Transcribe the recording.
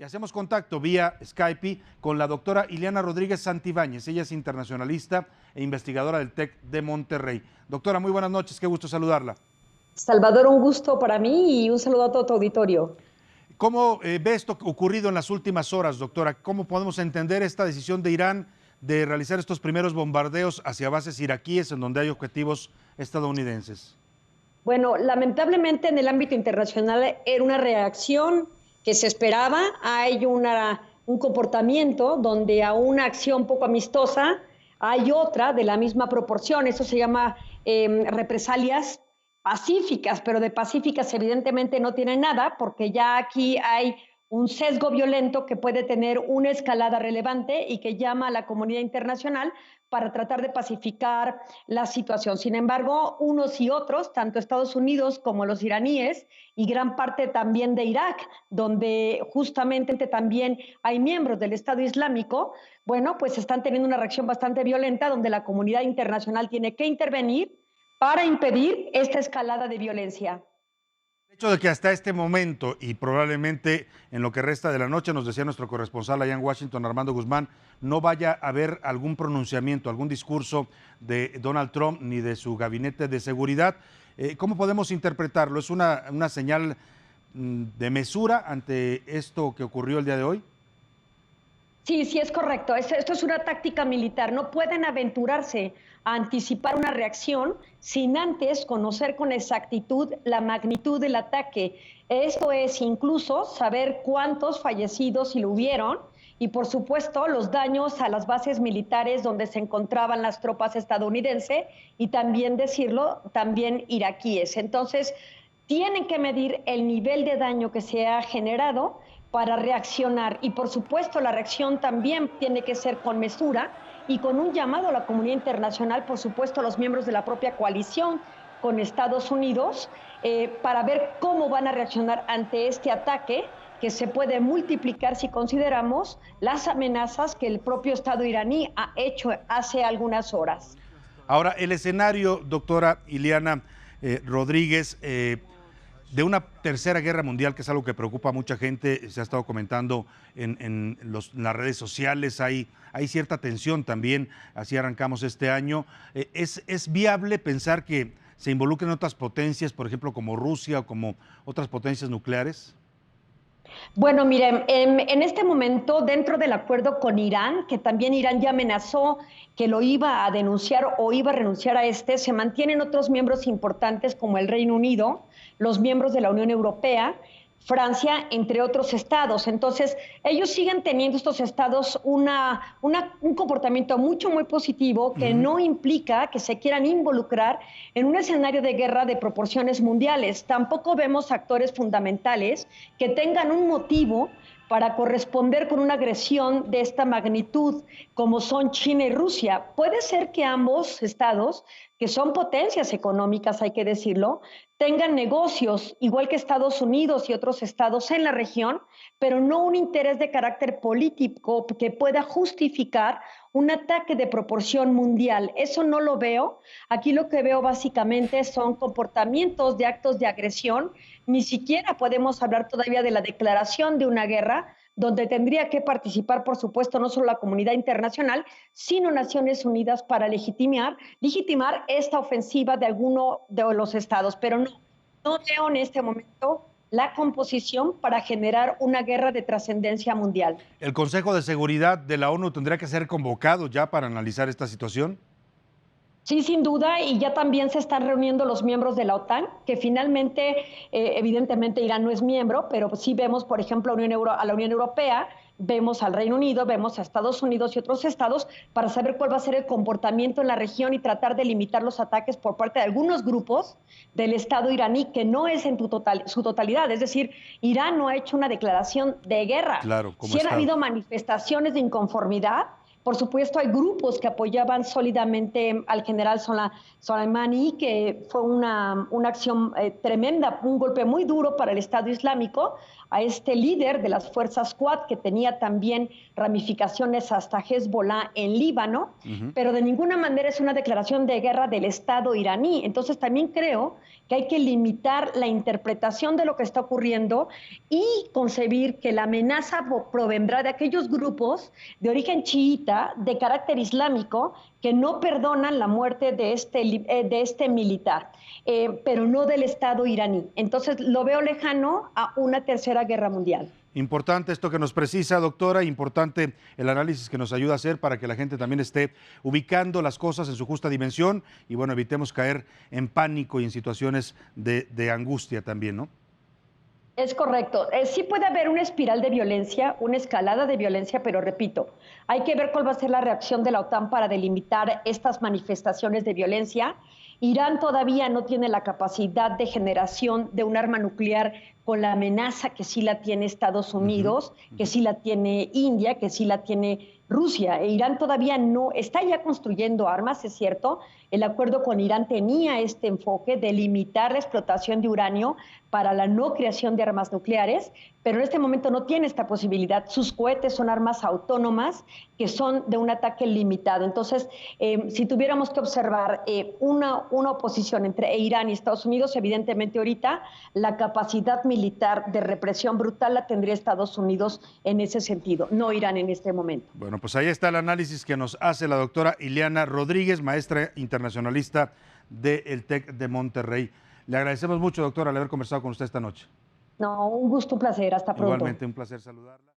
Y hacemos contacto vía Skype con la doctora Ileana Rodríguez Santibáñez. Ella es internacionalista e investigadora del TEC de Monterrey. Doctora, muy buenas noches, qué gusto saludarla. Salvador, un gusto para mí y un saludo a todo tu auditorio. ¿Cómo ve esto ocurrido en las últimas horas, doctora? ¿Cómo podemos entender esta decisión de Irán de realizar estos primeros bombardeos hacia bases iraquíes en donde hay objetivos estadounidenses? Bueno, lamentablemente en el ámbito internacional era una reacción que se esperaba. Hay un comportamiento donde a una acción poco amistosa hay otra de la misma proporción. Eso se llama represalias pacíficas, pero de pacíficas evidentemente no tiene nada, porque ya aquí hay un sesgo violento que puede tener una escalada relevante y que llama a la comunidad internacional para tratar de pacificar la situación. Sin embargo, unos y otros, tanto Estados Unidos como los iraníes y gran parte también de Irak, donde justamente también hay miembros del Estado Islámico, bueno, pues están teniendo una reacción bastante violenta donde la comunidad internacional tiene que intervenir para impedir esta escalada de violencia. El hecho de que hasta este momento y probablemente en lo que resta de la noche, nos decía nuestro corresponsal allá en Washington, Armando Guzmán, no vaya a haber algún pronunciamiento, algún discurso de Donald Trump ni de su gabinete de seguridad. ¿Cómo podemos interpretarlo? ¿Es una señal de mesura ante esto que ocurrió el día de hoy? Sí, sí, es correcto. Esto es una táctica militar. No pueden aventurarse a anticipar una reacción sin antes conocer con exactitud la magnitud del ataque. Esto es incluso saber cuántos fallecidos si lo hubieron y, por supuesto, los daños a las bases militares donde se encontraban las tropas estadounidenses y también decirlo, también iraquíes. Entonces, tienen que medir el nivel de daño que se ha generado para reaccionar. Y por supuesto la reacción también tiene que ser con mesura y con un llamado a la comunidad internacional, por supuesto a los miembros de la propia coalición con Estados Unidos, para ver cómo van a reaccionar ante este ataque que se puede multiplicar si consideramos las amenazas que el propio Estado iraní ha hecho hace algunas horas. Ahora, el escenario, doctora Ileana Rodríguez, de una tercera guerra mundial, que es algo que preocupa a mucha gente, se ha estado comentando en las redes sociales, hay cierta tensión también, así arrancamos este año. ¿Es viable pensar que se involucren otras potencias, por ejemplo, como Rusia o como otras potencias nucleares? Bueno, miren, en este momento, dentro del acuerdo con Irán, que también Irán ya amenazó que lo iba a denunciar o iba a renunciar a se mantienen otros miembros importantes como el Reino Unido, los miembros de la Unión Europea, Francia, entre otros estados. Entonces, ellos siguen teniendo estos estados un comportamiento muy positivo que no implica que se quieran involucrar en un escenario de guerra de proporciones mundiales. Tampoco vemos actores fundamentales que tengan un motivo para corresponder con una agresión de esta magnitud, como son China y Rusia. Puede ser que ambos estados, que son potencias económicas, hay que decirlo, tengan negocios, igual que Estados Unidos y otros estados en la región, pero no un interés de carácter político que pueda justificar un ataque de proporción mundial. Eso no lo veo. Aquí lo que veo básicamente son comportamientos de actos de agresión. Ni siquiera podemos hablar todavía de la declaración de una guerra, donde tendría que participar, por supuesto, no solo la comunidad internacional, sino Naciones Unidas para legitimar esta ofensiva de alguno de los estados. Pero no veo en este momento la composición para generar una guerra de trascendencia mundial. ¿El Consejo de Seguridad de la ONU tendría que ser convocado ya para analizar esta situación? Sí, sin duda, y ya también se están reuniendo los miembros de la OTAN, que finalmente, evidentemente Irán no es miembro, pero sí vemos, por ejemplo, a la Unión Europea, vemos al Reino Unido, vemos a Estados Unidos y otros estados para saber cuál va a ser el comportamiento en la región y tratar de limitar los ataques por parte de algunos grupos del Estado iraní, que no es en su totalidad. Es decir, Irán no ha hecho una declaración de guerra. Claro, como Sí han Estado. habido manifestaciones de inconformidad, Por supuesto, hay grupos que apoyaban sólidamente al general Soleimani, que fue una acción tremenda, un golpe muy duro para el Estado Islámico, a este líder de las fuerzas Quad, que tenía también ramificaciones hasta Hezbollah en Líbano, pero de ninguna manera es una declaración de guerra del Estado iraní. Entonces también creo que hay que limitar la interpretación de lo que está ocurriendo y concebir que la amenaza provendrá de aquellos grupos de origen chiita, de carácter islámico, que no perdonan la muerte de este militar, pero no del Estado iraní. Entonces lo veo lejano a una tercera guerra mundial. Importante esto que nos precisa, doctora, importante el análisis que nos ayuda a hacer para que la gente también esté ubicando las cosas en su justa dimensión y bueno, evitemos caer en pánico y en situaciones de angustia también, ¿no? Es correcto. Sí puede haber una espiral de violencia, una escalada de violencia, pero repito, hay que ver cuál va a ser la reacción de la OTAN para delimitar estas manifestaciones de violencia. Irán todavía no tiene la capacidad de generación de un arma nuclear con la amenaza que sí la tiene Estados Unidos, que sí la tiene India, que sí la tiene Rusia. Irán todavía no está ya construyendo armas, es cierto. El acuerdo con Irán tenía este enfoque de limitar la explotación de uranio para la no creación de armas nucleares, pero en este momento no tiene esta posibilidad. Sus cohetes son armas autónomas que son de un ataque limitado. Entonces, si tuviéramos que observar una oposición entre Irán y Estados Unidos, evidentemente ahorita la capacidad militar de represión brutal la tendría Estados Unidos en ese sentido, no Irán en este momento. Bueno, pues ahí está el análisis que nos hace la doctora Ileana Rodríguez, maestra internacionalista del TEC de Monterrey. Le agradecemos mucho, doctora, al haber conversado con usted esta noche. No, un gusto, un placer. Hasta pronto. Igualmente, un placer saludarla.